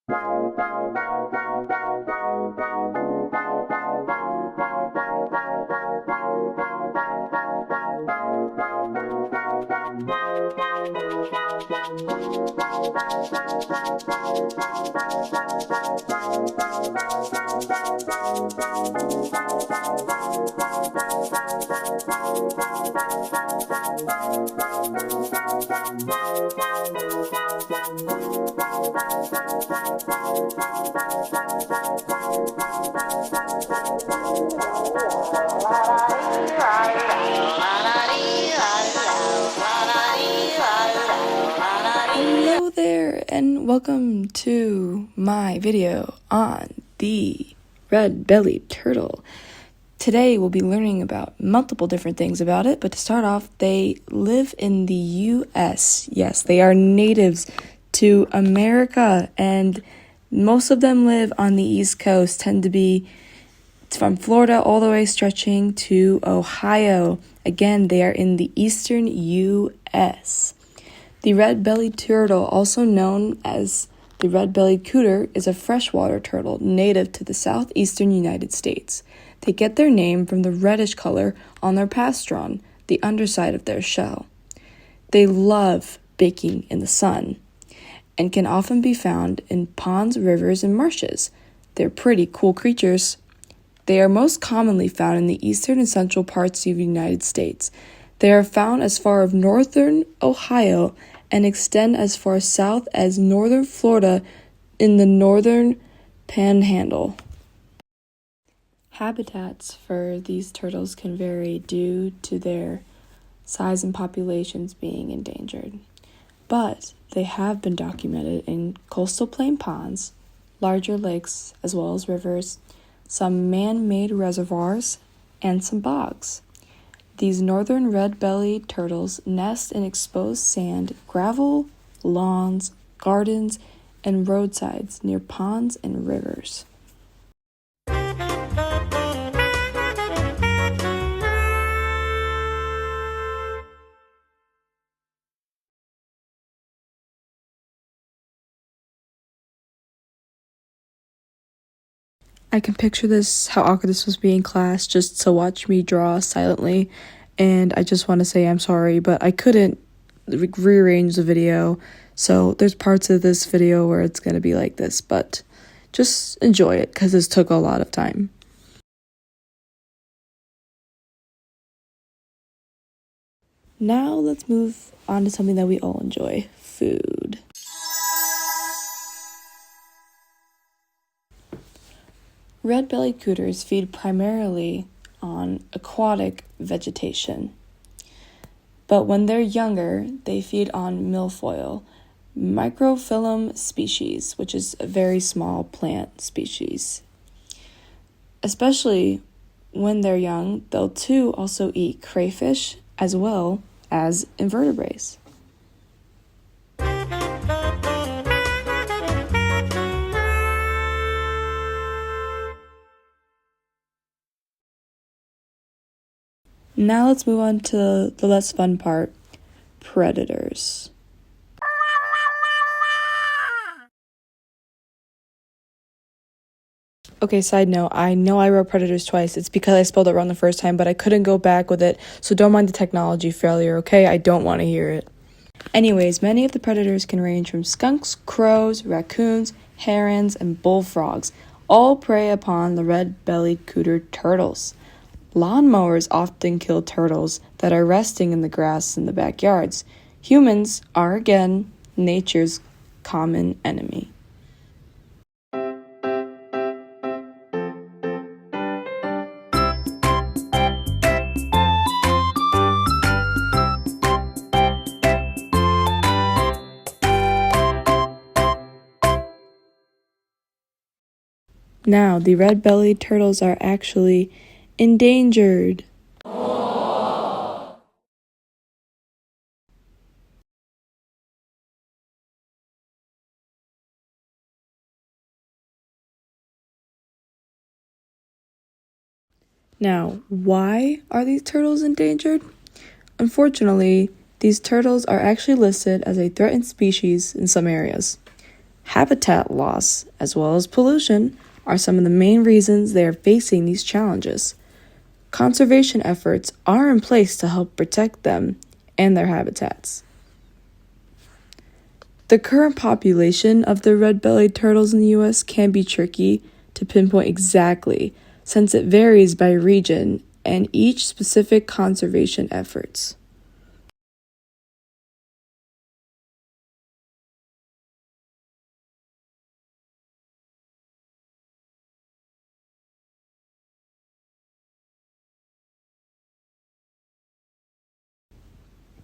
Hello there, and welcome to my video on the red-bellied turtle. Today we'll be learning about multiple different things about it, but to start off, they live in the U.S. Yes, they are natives to America, and most of them live on the East Coast, tend to be from Florida all the way stretching to Ohio. Again, they are in the eastern U.S. The red-bellied turtle, also known as the red-bellied cooter, is a freshwater turtle native to the southeastern United States. They get their name from the reddish color on their pastron, the underside of their shell. They love baking in the sun and can often be found in ponds, rivers, and marshes. They're pretty cool creatures. They are most commonly found in the eastern and central parts of the United States. They are found as far as northern Ohio and extend as far south as northern Florida in the northern panhandle. Habitats for these turtles can vary due to their size and populations being endangered, but they have been documented in coastal plain ponds, larger lakes, as well as rivers, some man-made reservoirs, and some bogs. These northern red-bellied turtles nest in exposed sand, gravel, lawns, gardens, and roadsides near ponds and rivers. I can picture how awkward this was being in class, just to watch me draw silently, and I just want to say I'm sorry, but I couldn't rearrange the video, so there's parts of this video where it's going to be like this, but just enjoy it, because this took a lot of time. Now let's move on to something that we all enjoy, food. Red-bellied cooters feed primarily on aquatic vegetation, but when they're younger, they feed on milfoil, microphyllum species, which is a very small plant species. Especially when they're young, they'll too also eat crayfish as well as invertebrates. Now let's move on to the less fun part, predators. Okay, side note, I know I wrote predators twice. It's because I spelled it wrong the first time, but I couldn't go back with it, so don't mind the technology failure, okay? I don't want to hear it. Anyways, many of the predators can range from skunks, crows, raccoons, herons, and bullfrogs. All prey upon the red-bellied cooter turtles. Lawnmowers often kill turtles that are resting in the grass in the backyards. Humans are, again, nature's common enemy. Now, the red-bellied turtles are actually endangered. Now, why are these turtles endangered? Unfortunately, these turtles are actually listed as a threatened species in some areas. Habitat loss, as well as pollution, are some of the main reasons they are facing these challenges. Conservation efforts are in place to help protect them and their habitats. The current population of the red-bellied turtles in the U.S. can be tricky to pinpoint exactly, since it varies by region and each specific conservation efforts.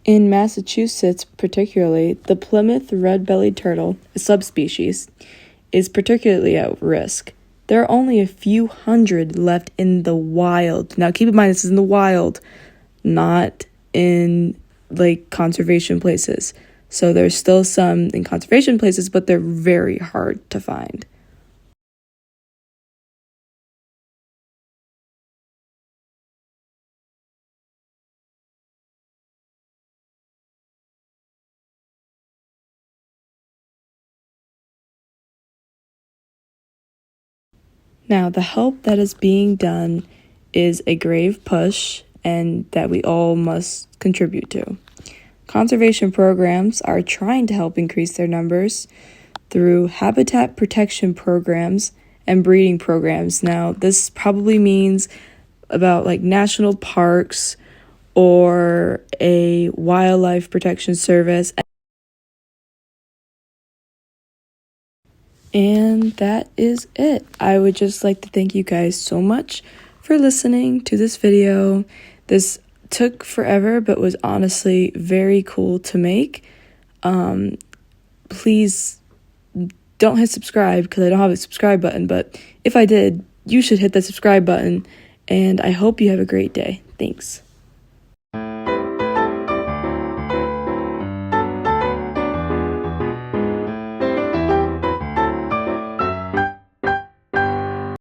In Massachusetts particularly, the Plymouth red-bellied turtle, a subspecies, is particularly at risk. There are only a few hundred left in the wild. Now keep in mind this is in the wild, not in conservation places. So there's still some in conservation places, but they're very hard to find. Now, the help that is being done is a grave push and that we all must contribute to. Conservation programs are trying to help increase their numbers through habitat protection programs and breeding programs. Now, this probably means about national parks or a wildlife protection service. And that is it. I would just like to thank you guys so much for listening to this video. This took forever, but was honestly very cool to make. Please don't hit subscribe because I don't have a subscribe button, but if I did, you should hit the subscribe button. And I hope you have a great day. Thanks.